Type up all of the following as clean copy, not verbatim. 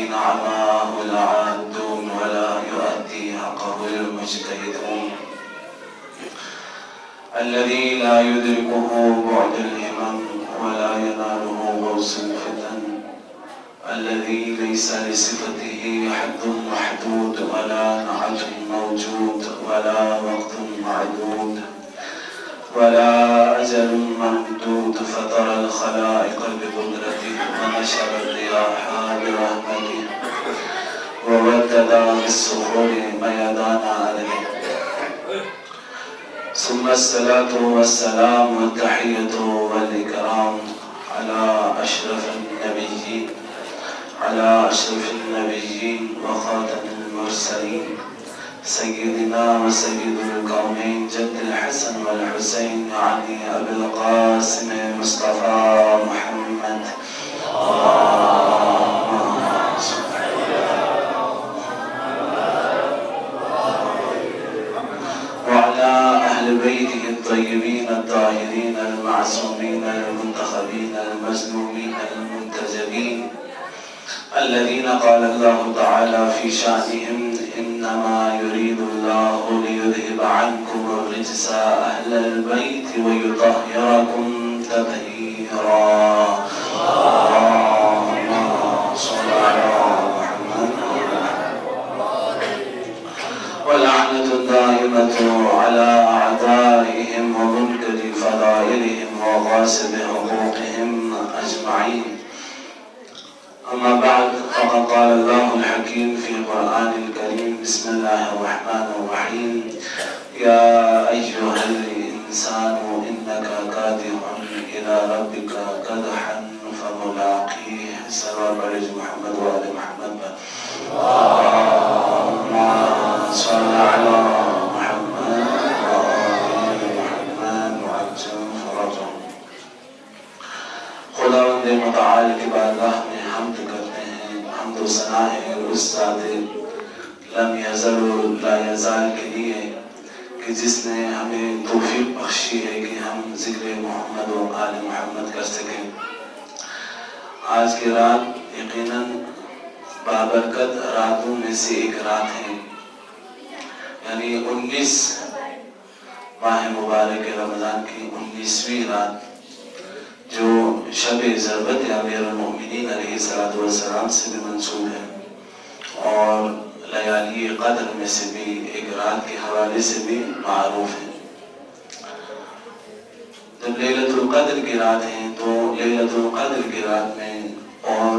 نعماه العادون ولا يؤدي حقه المجتهدون الذي لا يدركه بعد الهمم ولا يناله غوص الفتن الذي ليس لصفته حد محدود ولا نعت موجود ولا وقت معدود ولا أجل ممدود فطر الخلائق بقدرته ونشر الرياح برحمته وودد بالسحور ميدان عليه ثم الصلاة والسلام والتحية والإكرام على أشرف النبيين وخاتم المرسلين سيدنا وسيد الكونين جد الحسن والحسين يعني أبي القاسم مصطفى محمد وعلى أهل بيته الطيبين الطاهرين المعصومين المنتخبين المظلومين المنتجبين الذين قال الله تعالى في شأنهم إنما يريد الله ليذهب عنكم الرجس أهل البيت ويطهركم تطهيرا اللهم صل على محمد ولعنة دائمة على أعدائهم ومنكر فضائلهم وغاصب حقوقهم أجمعين أما بعد فقد قال الله الحكيم في القرآن الكريم بسم الله الرحمن الرحيم يا أيها الإنسان إنك كادح إلى ربك كدحا فملاقيه صلى الله عليه محمد وآل محمد اللهم صل على محمد وآل محمد وعجل فرجهم خداوند متعال کی بارگاہ میں حمد کرتے ہیں حمد و ثنا ہے استاد لم یزل لا یزال کے لیے کہ جس نے ہمیں توفیق بخشی ہے کہ ہم ذکر محمد و آل محمد کر سکیں. آج کی رات یقیناً بابرکت راتوں میں سے ایک رات ہے، یعنی 19 ماہ مبارک رمضان کی 19ویں رات جو شب ضربت امیر المؤمنین علیہ السلام سے بھی منسوب ہے اور لیالی قدر میں سے بھی ایک رات کے حوالے سے بھی معروف ہے. جب لیلۃ القدر کی رات ہے تو لیلۃ القدر کی رات میں اور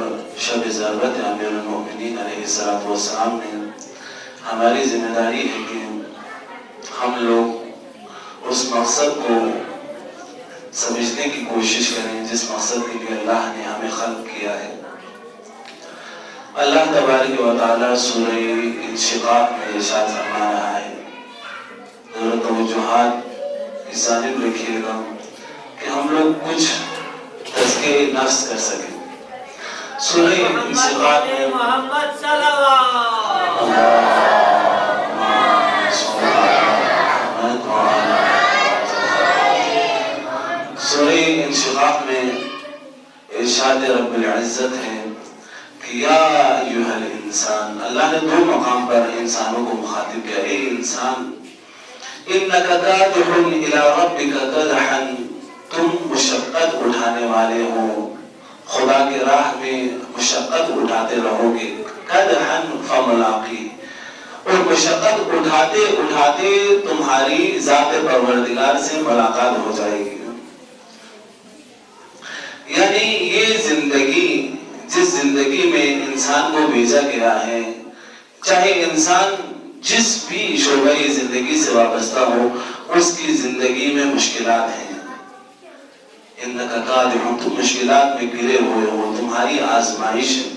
شب ضربت امیر المؤمنین علیہ السلام میں ہماری ذمہ داری ہے کہ ہم لوگ اس مقصد کو سمجھنے کی کوشش کریں جس مقصد کے لیے اللہ نے ہمیں خلق کیا ہے. اللہ تبارک و تعالیٰ سورہ انشقاق میں ارشاد فرما رہا ہے، ذرا توجہات کی جانب رکھیے گا کہ ہم لوگ کچھ تزکیہ نفس کر سکیں. سورہ انشقاق میں محمد صلی اللہ سورہ انشقاق میں ارشاد رب العزت ہے کہ یا ایھا الانسان، اللہ نے 2 مقام پر انسانوں کو مخاطب کیا. اے انسان انک کادح الی ربک کدحا، تم مشقت اٹھانے والے ہو، خدا کے راہ میں مشقت اٹھاتے رہو گے. کدحا فملاقی، اور مشقت اٹھاتے اٹھاتے تمہاری ذات پروردگار سے ملاقات ہو جائے گی. یعنی یہ زندگی جس زندگی میں انسان کو بھیجا گیا ہے، چاہے انسان جس بھی شعبہ زندگی سے وابستہ ہو، اس کی زندگی میں مشکلات ہیں. انک کادح، تم مشکلات میں گرے ہوئے ہو، تمہاری آزمائش ہے.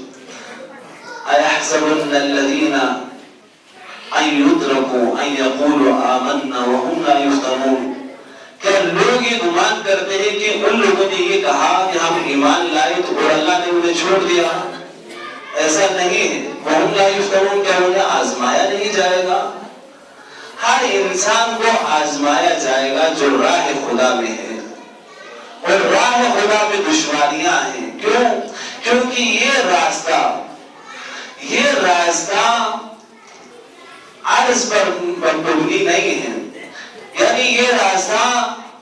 ایحسبن الذین ان یترکوا ان یقولوا آمنا وهم لا یفتنون، کیا لوگ یہ گمان کرتے ہیں کہ ان لوگوں نے یہ کہا کہ ہم ایمان لائے تو اور اللہ نے انہیں چھوڑ دیا؟ ایسا نہیں ہے. وَهُمْ لَا يُفْتَنُونَ، کیا انہیں آزمایا نہیں جائے گا؟ ہر انسان کو آزمایا جائے گا جو راہ خدا میں ہے، اور راہ خدا میں دشواریاں ہیں. کیوں؟ کیونکہ یہ راستہ راستہ عرض پر مبنی نہیں ہے، یعنی یہ راستہ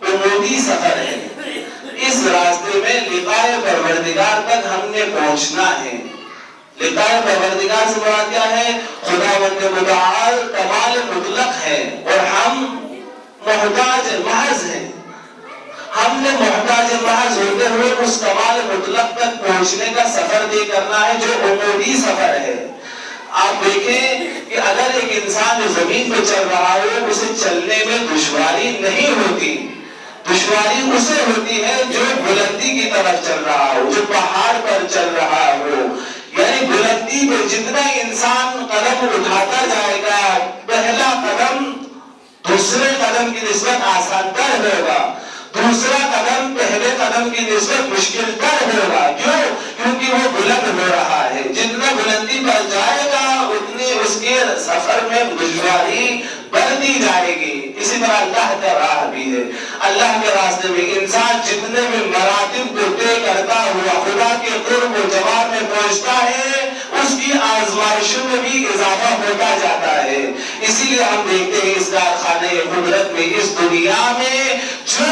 عمودی سفر ہے. اس راستے میں لقائے پروردگار تک ہم نے پہنچنا ہے. لقائے پروردگار سے مراد کیا ہے؟ خداوند متعال کمال مطلق ہے اور ہم محتاج محض ہیں. ہم نے محتاج محض ہوتے ہوئے اس کمال مطلق تک پہنچنے کا سفر طے کرنا ہے جو عمودی سفر ہے. آپ دیکھیں کہ اگر ایک انسان جو زمین پہ چل رہا ہو اسے چلنے میں دشواری نہیں ہوتی. دشواری اسے ہوتی ہے جو بلندی کی طرف چل رہا ہو، جو پہاڑ پر چل رہا ہو. یعنی بلندی پہ جتنا انسان قدم اٹھاتا جائے گا پہلا قدم دوسرے قدم کی نسبت آسان تر ہوگا، دوسرا قدم پہلے قدم کی نسبت مشکل تر ہوگا. کیوں؟ کیونکہ وہ بلند ہو رہا ہے. جتنا بلندی پر جائے گا اتنی اس کے سفر میں دشواری بڑھتی جائے گی. اسی طرح اللہ کا راہ بھی ہے. اللہ کے راستے میں انسان جتنے بھی مراتب کو طے کرتا ہوا خدا کے قرب و جوار میں پہنچتا ہے اس کی آزمائشوں میں بھی اضافہ ہوتا جاتا ہے. اسی لیے ہم دیکھتے ہیں اس کارخانے قدرت میں اس دنیا میں جو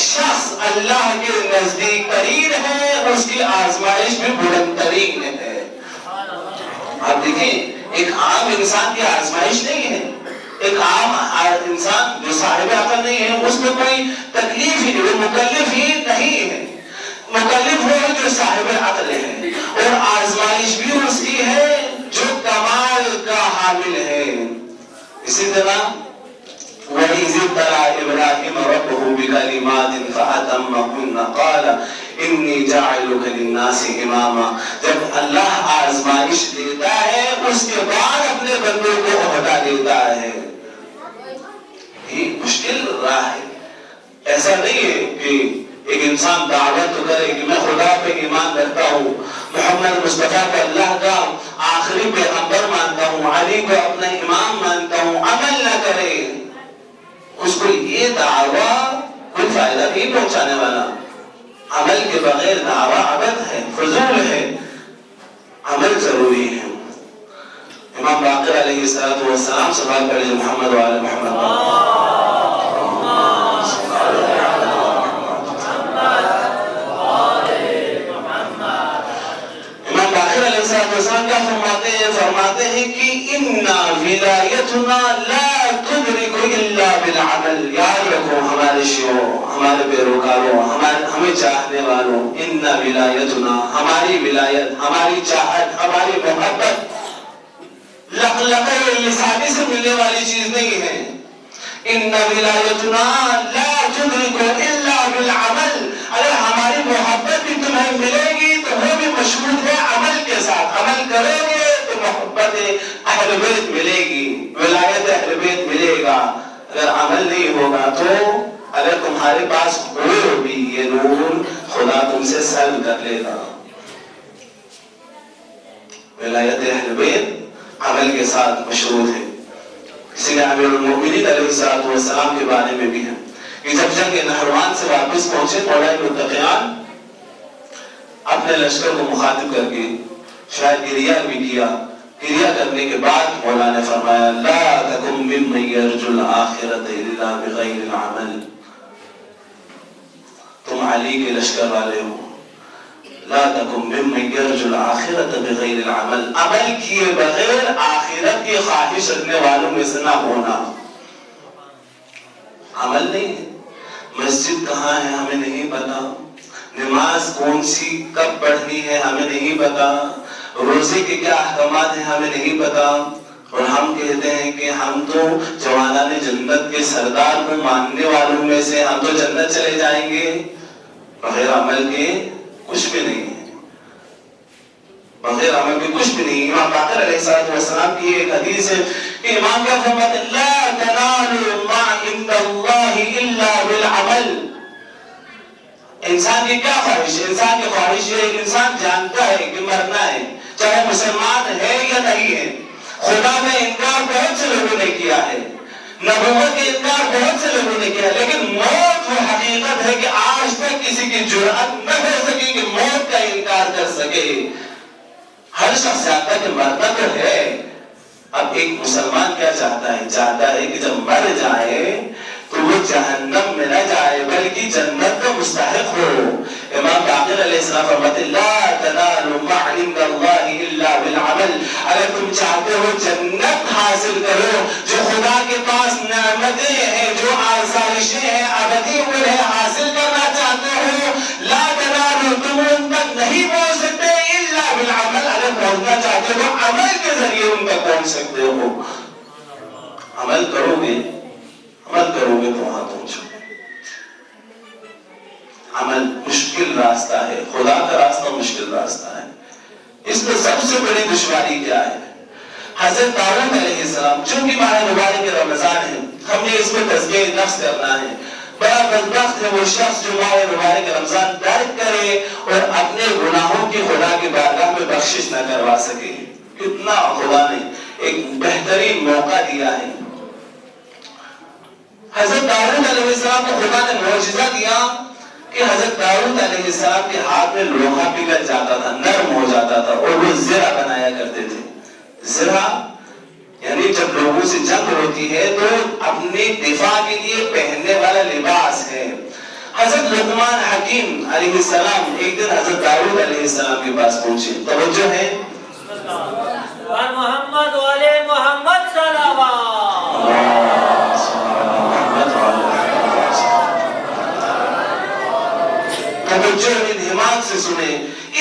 شخص اللہ کے نزدیک ترین ہے اس کی آزمائش بھی بلند ترین ہے. آپ دیکھیں ایک عام انسان کی آزمائش نہیں ہے. ایک عام انسان جو صاحب عقل نہیں ہے اس میں کوئی تکلیف ہی نہیں، وہ مکلف ہی نہیں ہے. مکلف وہ جو صاحب عقل ہے اور آزمائش بھی اس کی ہے جو کمال کا حامل ہے. اسی طرح وَإِذِ ابْتَلَىٰ إِبْرَاهِيمَ رَبُّهُ بِكَلِمَاتٍ فَأَتَمَّهُنَّ قَالَ إِنِّي جَاعِلُكَ لِلنَّاسِ إِمَامًا. جب اللہ آزمائش دیتا ہے اس کے بعد اپنے بندوں کو عہدہ دیتا ہے. یہ مشکل راہ ہے. ایسا نہیں ہے کہ ایک انسان دعوت تو کرے کہ میں خدا پہ ایمان رکھتا ہوں، محمد مصطفیٰ کو اللہ کا آخری پیغمبر مانتا ہوں، علی کو اپنا امام مانتا ہوں، عمل نہ کرے. اس کو یہ دعویٰ کوئی فائدہ نہیں پہنچانے والا. عمل کے بغیر دعویٰ عبث ہے، فضول ہے. عمل ضروری ہے. امام باقر علیہ السلام سے بات کریں محمد وعلی محمد. کیا فرماتے ہیں کہ اِنَّا وِلَایَتُنَا لَا تُدْرِكُ إِلَّا بِالْعَمَلِ. یاد رکھو ہمارے شیعوں، ہمارے پیروکاروں، ہمیں چاہنے والوں، اِنَّا وِلَایَتُنَا ہماری ولایت، ہماری چاہت، ہماری محبت لقلقہ لسانی سے ملنے والی چیز نہیں ہے. اِنَّا وِلَایَتُنَا لَا تُدْرِكُ إِلَّا بِالْعَمَلِ. اگر ہماری محبت بھی تمہیں ملے گی تو وہ بھی مشروط ہے عمل کے ساتھ. عمل کرو گے تو محبت اہل بیت ملے گی، ولایت اہل بیت ملے گا. اگر عمل نہیں ہوگا تو اگر تمہارے پاس ہو بھی یہ نور خدا تم سے سلب کر لے گا. ولایت اہل بیت عمل کے ساتھ مشروط ہے. اسی لیے امیر المؤمنین علیہ السلام کے بارے میں بھی ہے کہ جب جنگ نہروان سے واپس پہنچے مولا متقیان اپنے لشکر کو مخاطب کر کے شاید گریہ بھی کیا. گریہ کرنے کے بعد مولا نے فرمایا لا تکن ممن یرجو الآخرۃ الا بغیر العمل. تم علی کے لشکر والے ہو. لا تکن ممن یرجو الآخرۃ بغیر العمل. عمل کیے بغیر آخرت کی خواہش رکھنے والوں میں سے نہ ہونا. عمل نہیں ہے. مسجد کہاں ہے ہمیں نہیں پتا، نماز کون سی کب پڑھنی ہے ہمیں نہیں پتا، روزے کے کیا احکامات ہیں ہمیں نہیں پتا، اور ہم کہتے ہیں کہ ہم تو جوانان جنت کے سردار کو ماننے والوں میں سے ہم تو جنت چلے جائیں گے. بغیر عمل کے کچھ بھی نہیں ہے. بغیر عمل کے کچھ بھی نہیں. امام باقر علیہ السلام کی ایک حدیث ہے کہ امام کا فرماتے ہیں لا تنالوا ما عند اللہ الا بالعمل. انسان کی کیا خواہش ہے؟ انسان کی خواہش ہے کہ انسان جانتا ہے کہ مرنا ہے، چاہے مسلمان ہے یا نہیں ہے. خدا میں انکار بہت سے لوگوں نے کیا ہے، نبوت کے انکار بہت سے لوگوں نے کیا ہے، لیکن موت وہ حقیقت ہے کہ آج تک کسی کی جرأت نہ ہو سکے کہ موت کا انکار کر سکے. ہر شخص جانتا ہے کہ مرنا تو ہے اب ایک مسلمان کیا چاہتا ہے؟ چاہتا ہے کہ جب مر جائے تو وہ جہنم میں نہ جائے بلکہ جنت کا مستحق ہو. امام باقر علیہ السلام فرماتے ہیں لا تنالوا ما عند اللہ الا بالعمل. اگر تم چاہتے ہو جنت حاصل کرو، جو خدا کے پاس نعمتیں ہیں، جو آسائشیں ہیں، ابدی انہیں حاصل کرنا چاہتے ہو، لا تنالوا تم ان تک نہیں پہنچ سکتے الا بالعمل. اگر پہنچنا چاہتے ہو عمل کے ذریعے ان تک پہنچ سکتے ہو. عمل کرو گے تو وہاں پہنچو. عمل مشکل راستہ ہے، خدا کا راستہ مشکل راستہ ہے. اس میں سب سے بڑی دشواری کیا ہے؟ حضرت داؤد علیہ السلام، چونکہ ماہ مبارک رمضان ہے، ہم نے اس میں تزکیہ نفس کرنا ہے. بڑا بدبخت ہے وہ شخص جو ماہ مبارک رمضان ترک کرے اور اپنے گناہوں کی خدا کی بارگاہ میں بخشش نہ کروا سکے. کتنا خدا نے ایک بہترین موقع دیا ہے. حضرت داؤد علیہ السلام کو خدا نے معجزہ دیا کہ حضرت داؤد علیہ السلام کے ہاتھ میں لوہا پگھل جاتا تھا، نرم ہو جاتا تھا، اور وہ زرہ بنایا کرتے تھے. زرہ یعنی جب لوگوں سے جنگ ہوتی ہے تو اپنے دفاع کے لیے پہننے والا لباس ہے. حضرت لقمان حکیم علیہ السلام ایک دن حضرت داؤد علیہ السلام کے پاس پہنچے. توجہ ہے محمد والے محمد صلوات. توجہ انہماک سے سنے،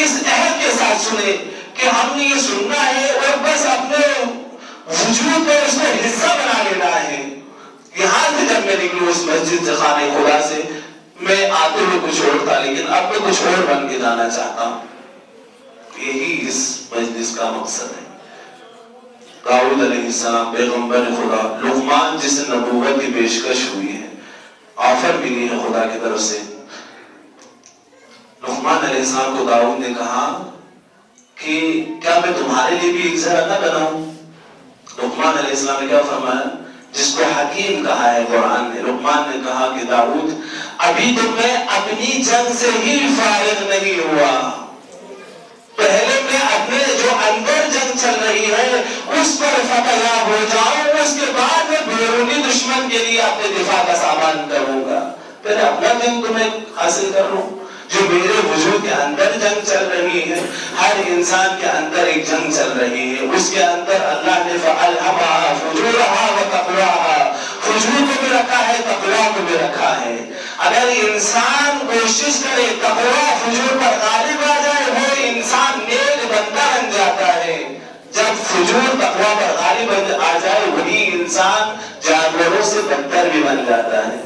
اس عہد کے ساتھ سنے کہ ہم نے یہ سننا ہے اور بس اپنے وجود میں اس کو حصہ بنا لینا ہے. یہاں سے جب میں نکلوں اس مسجد سے، خانے خدا سے، میں آتے ہوئے کچھ اور تھا لیکن اب میں کچھ اور بن کے جانا چاہتا ہوں. یہی اس مجلس کا مقصد ہے. داؤد علیہ السلام پیغمبر خدا، لقمان جس سے نبوت کی پیشکش ہوئی ہے، آفر ملی ہے خدا کی طرف سے. لقمان علیہ السلام کو داؤد نے کہا کہ کیا میں تمہارے لیے بھی ایک زرہ نہ بناؤں؟ لقمان علیہ السلام نے کیا فرمایا؟ جس کو حکیم کہا ہے قرآن نے. لقمان نے کہا کہ داؤد ابھی تو میں اپنی جنگ سے ہی فارغ نہیں ہوا، پہلے میں اپنے جو اندر جنگ چل رہی ہے اس پر فتح یاب ہو جاؤں، اس کے بعد میں بیرونی دشمن کے لیے اپنے دفاع کا سامان کروں گا. پہلے اپنا جنگ تو میں حاصل کر لوں. جو میرے وجود کے اندر جنگ چل رہی ہے، ہر انسان کے اندر ایک جنگ چل رہی ہے. اس کے اندر اللہ نے فَأَلْهَمَهَا فُجُورَهَا وَتَقْوَاهَا، فجور کو بھی رکھا ہے، تقویٰ کو بھی رکھا ہے. اگر انسان کوشش کرے تقویٰ فجور پر غالب آ جائے، وہ انسان نیک بندہ بن جاتا ہے. جب فجور تقویٰ پر غالب آ جائے وہی انسان جانوروں سے بدتر بھی بن جاتا ہے.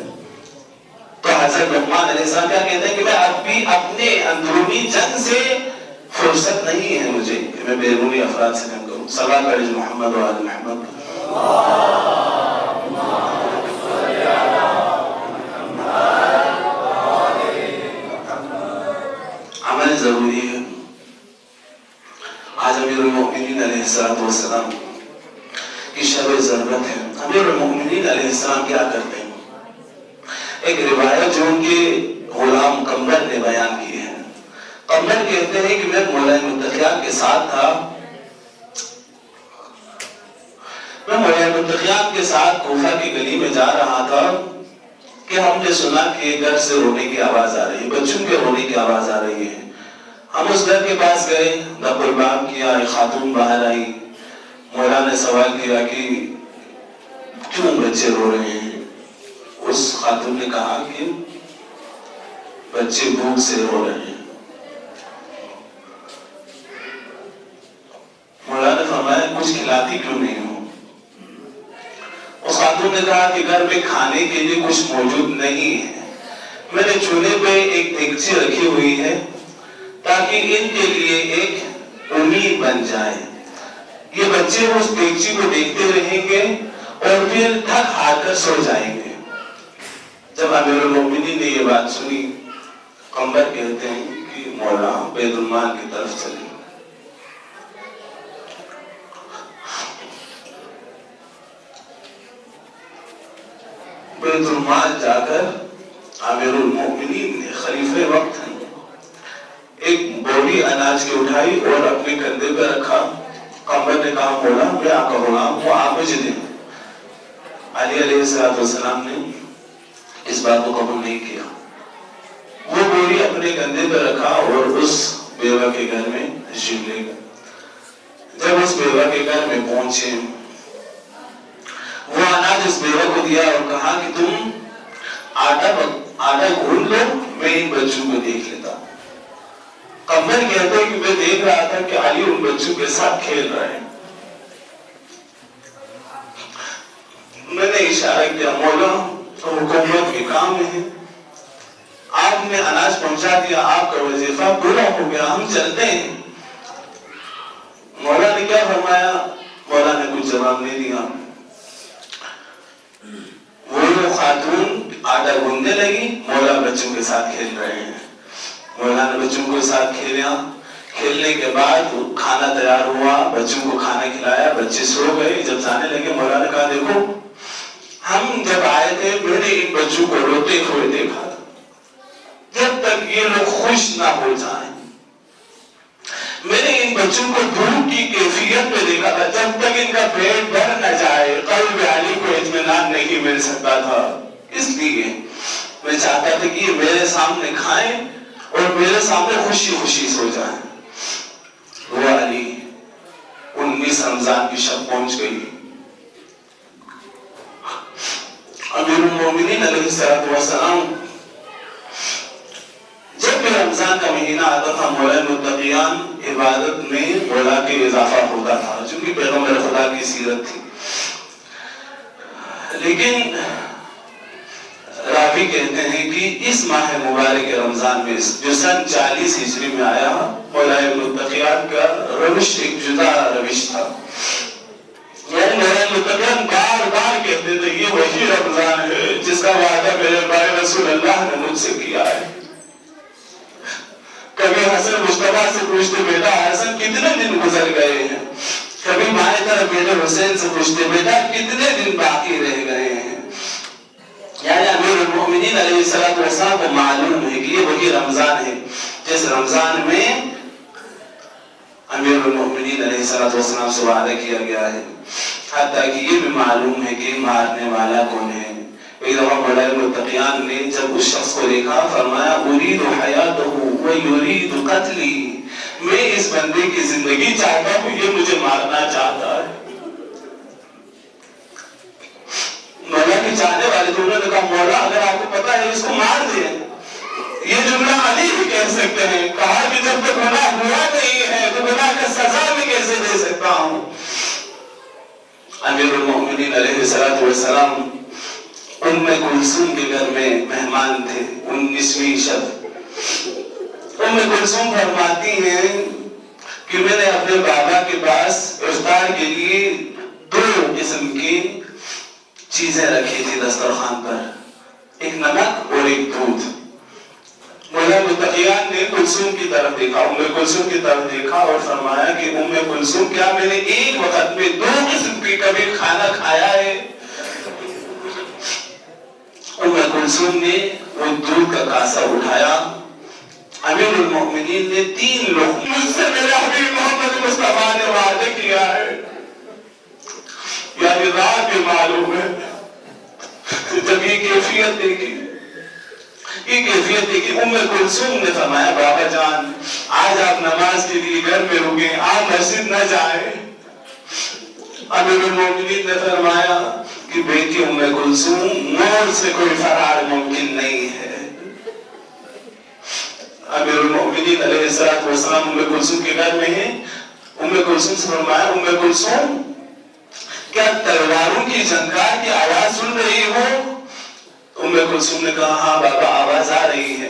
تو حضرت لقمان علیہ السلام کیا کہتے ہیں کہ میں اب بھی اپنے اندرونی جنگ سے فرصت نہیں ہے مجھے کہ میں بیرونی افراد سے جنگ کروں. صلوات علی محمد و آل محمد. عمل ضروری ہے. آج امیر المؤمنین علیہ السلام کی شب ضرورت ہے. امیر المؤمنین علیہ السلام کیا کرتے ہیں؟ ایک روایت جو ان کے غلام قمر نے بیان کی ہے. قمر کہتے ہیں کہ میں مولانا منتخیان کے ساتھ تھا. میں مولانا منتخیان کے ساتھ کوفہ کی گلی میں جا رہا تھا کہ ہم نے سنا کہ گھر سے رونے کی آواز آ رہی ہے، بچوں کے رونے کی آواز آ رہی ہے. ہم اس گھر کے پاس گئے، دب الباب کیا، ایک خاتون باہر آئی. مولانا نے سوال کیا کہ کیوں بچے رو رہے ہیں؟ اس خاتون نے کہا کہ بچے بھوک سے رو رہے ہیں. مولانا نے فرمایا کچھ کھلاتی کیوں نہیں ہو؟ اس خاتون نے کہا کہ گھر میں کھانے کے لیے کچھ موجود نہیں ہے. میں نے چولہے پہ ایک دیگچی رکھی ہوئی ہے تاکہ ان کے لیے ایک امید بن جائے. یہ بچے اس دیگچی کو دیکھتے رہیں گے اور پھر تھک ہار کر سو جائیں گے. جب امیر المؤمنین نے یہ بات سنی، قمر کہتے ہیں کہ مولا بیت المال کی طرف چلے. بیت المال جا کر امیر المؤمنین نے، خلیفہ وقت ہیں، ایک بوری اناج کی اٹھائی اور اپنے کندھے پہ رکھا قمر نے کہا مولا میں آپ کا غلام ہوں، آپ مجھے دیں۔ علی علیہ السلام نے اس بات کو قبول نہیں کیا، وہ بوری اپنے کندھے پہ رکھا اور اس بیوہ کے گھر میں تشریف لے گئے۔ جب اس بیوہ کے گھر میں پہنچے، وہ اناج اس بیوہ کو دیا اور کہا کہ تم آٹا گھون لو، میں ان بچوں کو دیکھ لیتا ہوں۔ قمر کہتے کہ میں دیکھ رہا تھا کہ علی ان بچوں کے ساتھ کھیل رہے ہیں۔ میں نے اشارہ کیا مولا حکومت کے کام میں ہے، آپ نے اناج پہنچا دیا، آپ کا وظیفہ پورا ہو گیا، ہم چلتے ہیں۔ مولا نے کیا فرمایا؟ مولا نے کچھ جواب نہیں دیا۔ وہ خاتون آٹا گوندنے لگی، مولا بچوں کے ساتھ کھیل رہے ہیں۔ مولا نے بچوں کے ساتھ کھیلا، کھیلنے کے بعد کھانا تیار ہوا، بچوں کو کھانا کھلایا، بچے سو گئے۔ جب جانے لگے مولا نے کہا دیکھو ہم جب آئے تھے میں نے ان بچوں کو روتے ہوئے دیکھا تھا، جب تک یہ لوگ خوش نہ ہو جائیں۔ میں نے ان بچوں کو بھوک کی کیفیت میں دیکھا تھا، جب تک ان کا پیٹ بھر نہ جائے قلب علی کو اطمینان نہیں مل سکتا تھا۔ اس لیے میں چاہتا تھا کہ یہ میرے سامنے کھائیں اور میرے سامنے خوشی خوشی سو جائیں۔ وہ علی 19 رمضان کی شب پہنچ گئی۔ امیر المومنین علیہ السلام جب بھی رمضان کا مہینہ آتا تھا مولا متقیان عبادت میں مولا کے اضافہ ہوتا تھا، چونکہ پیغمبر خدا کی سیرت تھی۔ لیکن راوی کہتے ہیں کہ اس ماہ مبارک رمضان میں جو سن 40 ہجری میں آیا، مولا متقیان کا روش ایک جدا روش تھا۔ مولا متقیان بار بار کہتے تھے یہ وہی رمضان ہے جس کا وعدہ میرے بھائی رسول اللہ نے مجھ سے کیا ہے۔ کبھی حسن مصطفیٰ سے پوچھتے بیٹا حسن کتنے دن گزر گئے ہیں، کبھی بائیں طرف بیٹے حسین سے پوچھتے بیٹا کتنے دن باقی رہ گئے ہیں۔ یعنی امیر المومنین علیہ السلام کو معلوم ہے کہ یہ وہی رمضان ہے جس رمضان میں امیر المومنین علیہ السلام سے وعدہ کیا گیا ہے۔ حتیٰ کہ یہ بھی معلوم ہے کہ مارنے والا کون ہے۔ ایک دفعہ مولا متقیان نے جب اس شخص کو دیکھا فرمایا ارید حیاتہ و یرید قتلی، میں اس بندے کی زندگی چاہتا ہوں، یہ مجھے مارنا چاہتا ہے۔ مولا کے چاہنے والے تو انہوں نے کہا مولا اگر آپ کو پتا ہے اس کو مار دیں۔ یہ جملہ علی بھی کہہ سکتے ہیں، کہا کہ جب تک گناہ ہوا نہیں ہے تو گناہ کا سزا میں کیسے دے سکتا ہوں۔ امیر المومنین علیہ السلام ام کلثوم کے گھر میں مہمان تھے 19ویں شب۔ ام کلثوم فرماتی ہیں کہ میں نے اپنے بابا کے پاس افطار کے لیے 2 قسم کی چیزیں رکھی تھی دسترخوان پر، ایک نمک اور ایک دودھ۔ مولا متقیان نے کلثوم کی طرف دیکھا، ام کلثوم کی طرف دیکھا اور فرمایا کہ ام کلثوم کیا میں نے ایک وقت میں 2 قسم کی کبھی کھانا کھایا ہے؟ ام کلثوم نے وہ دودھ کا کاسہ اٹھایا، امیر المومنین نے 3 لوگ مجھ سے میرے حبیب محمد مصطفیٰ نے وعدہ کیا ہے، یعنی رات بھی معلوم ہے۔ جب یہ کیفیت دیکھی ام کلثوم نے فرمایا بابا جان آج آپ نماز کے لیے گھر میں رکیں، آپ مسجد نہ جائیں۔ امیر المومنین نے فرمایا کہ بیٹی ام کلثوم موت سے کوئی فرار ممکن نہیں ہے۔ امیر المومنین علیہ السلام ام کلثوم کے گھر میں ہیں۔ ام کلثوم سے فرمایا ام کلثوم کیا تلواروں کی جھنکار کی آواز سن رہی ہو؟ ام کلثوم نے کہا ہاں بابا آواز آ رہی ہے۔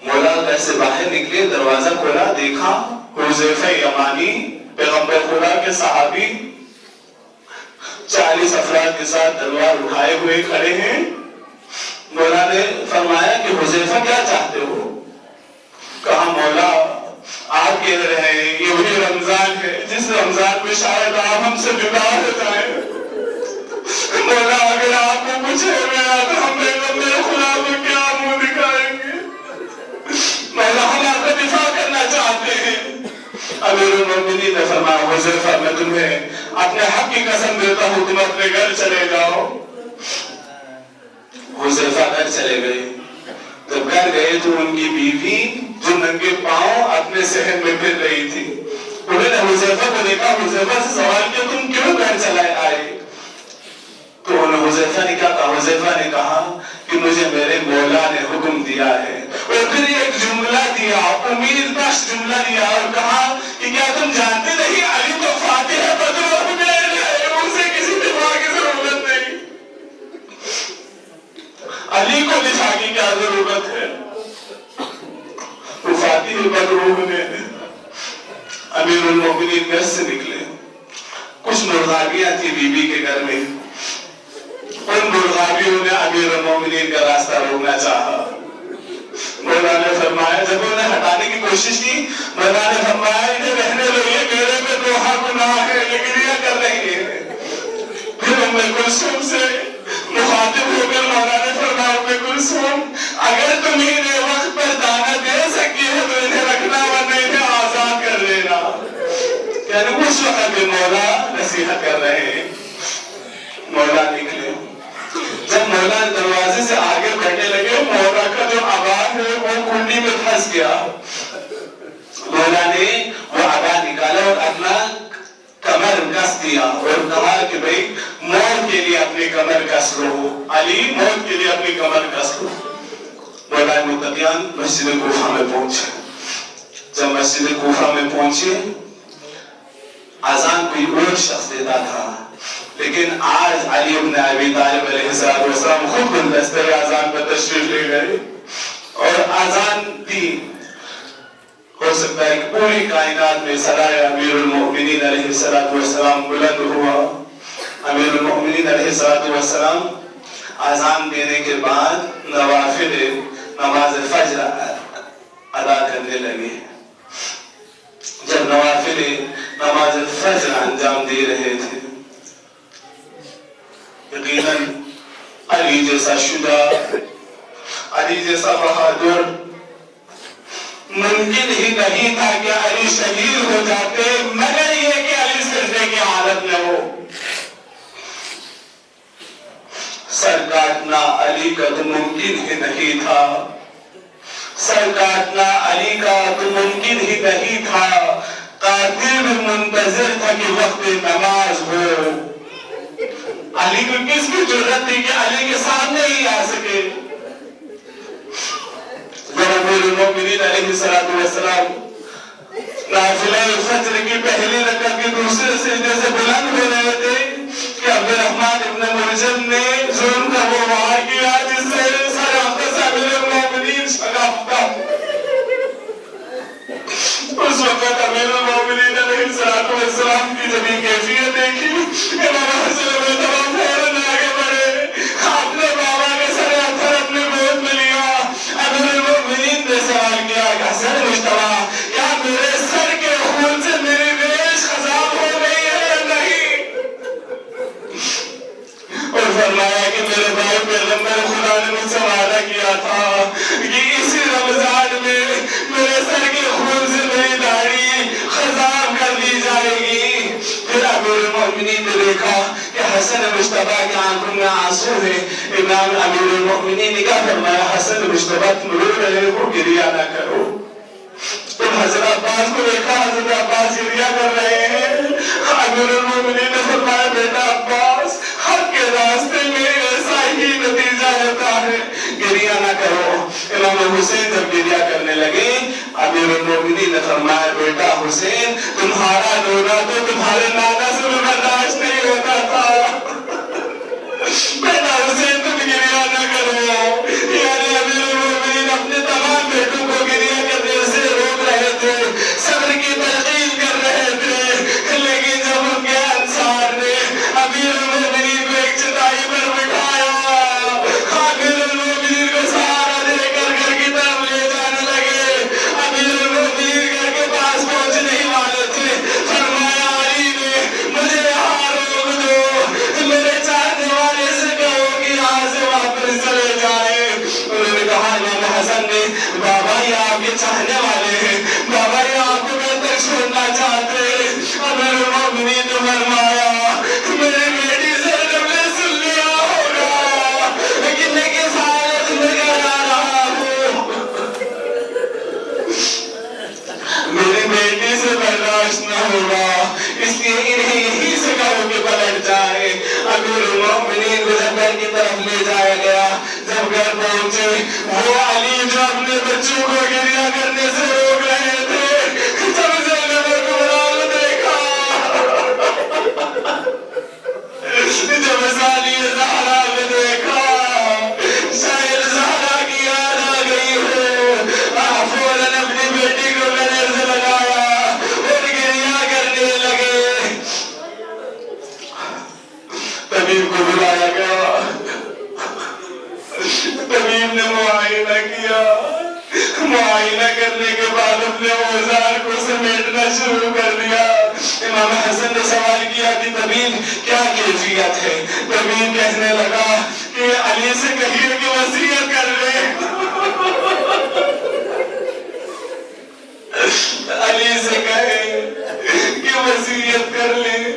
مولا گھر سے باہر نکلے، دروازہ کھولا، دیکھا حذیفہ یمانی پیغمبر خدا کے صحابی 40 افراد کے ساتھ تلوار اٹھائے ہوئے کھڑے ہیں۔ مولا نے فرمایا کہ حذیفہ کیا چاہتے ہو؟ کہا مولا آپ کہہ رہے ہیں یہ وہی رمضان ہے جس رمضان میں شاید آپ ہم سے جدا ہو جائیں۔ مولا اگر آپ کو کچھ ہے میرا تو ہم میرے خدا کو کیا منہ دکھائیں گے؟ مولا ہم آپ کا دفاع کرنا چاہتے ہیں، امیر المومنین نے فرمایا حذیفہ میں تمہیں اپنے حق کی قسم دیتا ہوں تم اپنے گھر چلے جاؤ۔ حذیفہ گھر چلے گئے، جب گھر گئے تو ان کی بیوی جو ننگے پاؤں اپنے صحن میں پھر رہی تھی، انہوں نے حذیفہ کو دیکھا، حذیفہ سے سوال کیا تم کیوں گھر چلائے آئے؟ تو انہوں حذیفہ نے کیا کہا؟ حذیفہ نے کہا کہ مجھے میرے مولا نے حکم دیا ہے، اور پھر ایک جملہ دیا، امید بخش جملہ دیا اور کہا کہ کیا تم جانتے نہیں علی تو فاتح بدر و حنین ہے، اسے کسی دفاع کی ضرورت نہیں، علی کو دفاع کی کیا ضرورت ہے، وہ فاتح بدر و حنین ہے۔ امیر المومنین گھر سے نکلے، کچھ مرغابیاں تھی بی بی کے گھر میں، ان مرغابیوں نے امیر المومنین کا راستہ روکنا چاہا، مولا نے فرمایا، جب انہوں نے ہٹانے کی کوشش کی، مولا نے فرمایا انہیں رہنے دو، یہ میرے پہ دوہا گناہ ہے، یہ گریہ کر رہی ہے۔ پھر ام کلثوم سے مخاطب ہو کر مولا نے فرمایا ام کلثوم اگر تم انہیں وقت پر دانا دے سکتی ہے تو انہیں رکھنا ورنہ انہیں آزاد کر دینا۔ یعنی اس وقت بھی مولا نصیحت کر رہے ہیں۔ مولا نکلے، جب مولا دروازے سے آگے بڑھنے لگے، مولا کا جو آواز ہے وہ کنڈی میں پھنس گیا۔ مولا نے وہ آواز نکالا اور اپنا کمر کس دیا اور کہا کہ بھئی موت کے لیے اپنی کمر کس لو، علی موت کے لیے اپنی کمر کس لو۔ مولا متقیان مسجد کوفہ میں پہنچے، جب مسجد کوفہ میں پہنچے، اذان کوئی اور شخص دیتا تھا، لیکن آج علی ابن ابی طالب علیہ السلام خود گلدستہ اذان پر تشریف لے گئے اور اذان دی۔ ہو سکتا ہے کہ پوری کائنات میں سرائے امیر المؤمنین علیہ السلام بلند ہوا۔ امیر المؤمنین علیہ السلام اذان دینے کے بعد نوافل نماز فجر ادا کرنے لگے۔ جب نوافل نماز فجر انجام دے رہے تھے، یقیناً علی جیسا شجاع، علی جیسا بہادر ممکن ہی نہیں تھا کہ علی شہید ہو جاتے مگر یہ کہ علی سجدے کی حالت میں ہو۔ سر کاٹنا علی کا تو ممکن ہی نہیں تھا، سر کاٹنا علی کا تو ممکن ہی نہیں تھا، قاتل بھی منتظر تھا کہ وقت نماز ہو۔ علی کو کس کی ضرورت تھی کہ علی کے سامنے ہی آ سکے؟ جب امیر المومنین علیہ السلام نافلہ فجر کی پہلی رکعت کے دوسرے سجدے سے بلند ہو رہے تھے کہ عبد الرحمن ابن ملجم نے ظلم کا وہ وار کیا جس سے سر اقدس امیر المومنین شگافتہ۔ اس وقت امیر المومنین علیہ السلام کی جب کیفیت دیکھی، امام حسن ابن تمام فوراً آگے بڑھے، اپنے بابا کے سر اتھر اپنے گود میں لیا۔ امیر المومنین نے سوال کیا کہ حسن مجتبیٰ کیا میرے سر کے خون سے میری ریش خضاب ہو گئی ہے یا نہیں؟ اور فرمایا کہ میرے بھائی پیغمبر خدا نے مجھ سے وعدہ کیا تھا کہ اسی رمضان میں میرے سر کے خون سے میری داڑھی خضاب کر دی جائے گی۔ پھر امیر المومنین نے دیکھا کہ حسن مجتبیٰ کی آنکھوں میں آنسو ہے۔ امام امیر المومنین نے کہا فرمایا حسن مجتبیٰ تم رو رہے ہو، گریہ نہ کرو۔ تم حضرت عباس کو دیکھا، حضرت عباس گریہ کر رہے ہیں۔ امیر المومنین نے فرمایا بیٹا عباس، حق کے راستے میں ایسا ہی نتیجہ ہوتا ہے، گریہ نہ کرو۔ امام حسین جب گریہ کرنے لگے، امیر المومنین نے فرمایا بیٹا حسین تمہارا رونا تو تمہارے نانا سے بھی برداشت نہیں ہوتا تھا، بیٹا حسین تم گریہ نہ کرو۔ یعنی امیر المومنین اپنے تمام بیٹوں کو گریہ کرنے سے روک رہے تھے، صبر کی تلقین کر رہے تھے، لیکن جب ان کے انصار نے امیر المومنین کو ایک چٹائی پر بٹھایا، امیر المومنین کو سہارا دے کر گھر کی طرف لے جانے لگے، امیر المومنین گھر کے پاس پہنچنے ہی والے تھے، فرمایا علی نے طبیب کو بلایا گیا، طبیب نے معائنہ کیا، معائنہ کرنے کے بعد اپنے اوزار کو سمیٹنا شروع کر دیا۔ امام حسن نے سوال کیا کہ طبیب کیا کیفیت ہے؟ طبیب کہنے لگا کہ علی سے کہیے کہ وصیت کر لے، علی سے کہے کہ وصیت کر لے۔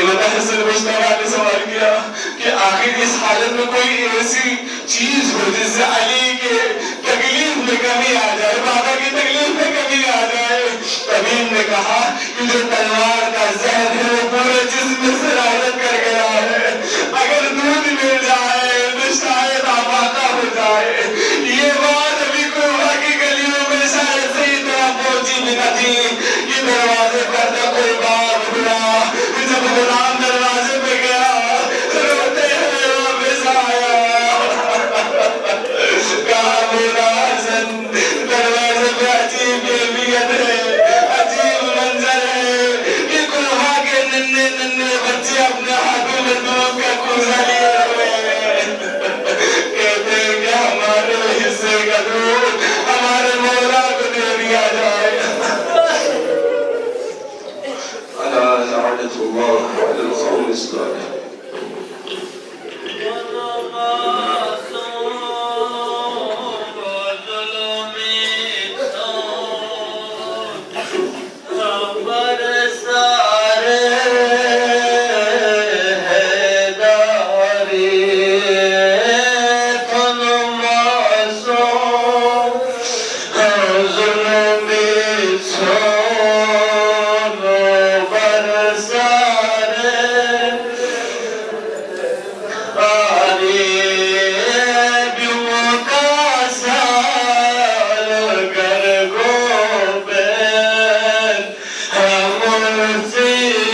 امام حسن مشتبہ نے سوال کیا کہ آخر اس حالت میں کوئی ایسی چیز ہو جس سے علی کے تکلیف میں کمی آ جائے، بابا کی تکلیف میں کمی آ جائے۔ طبیب نے کہا کہ جو تلوار کا زہر ہے وہ پورے جسم میں سرایت کر گیا ہے، اگر دودھ مل جائے تو شاید آفاقہ ہو جائے۔ یہ بات ابھی کوفہ کی گلیوں میں شاید صحیح طرح پہنچی بھی نہ تھی کہ دروازے پر نہ کوئی باب کھلا۔ جب غلام دروازے پہ گیا، روتے ہوئے واپس آیا، کہا مولا حسن دروازے پہ عجیب کیفیت ہے، عجیب منظر ہے کہ کوفہ کے ننھے ننھے بچے اپنے ہاتھوں میں دودھ کا کوزہ لیے ہوئے ہیں، کہتے ہیں کہ ہمارے حصے کا دودھ ہمارے مولا کو دے دیا جائے۔ لعنة الله على القوم الصالحين۔ See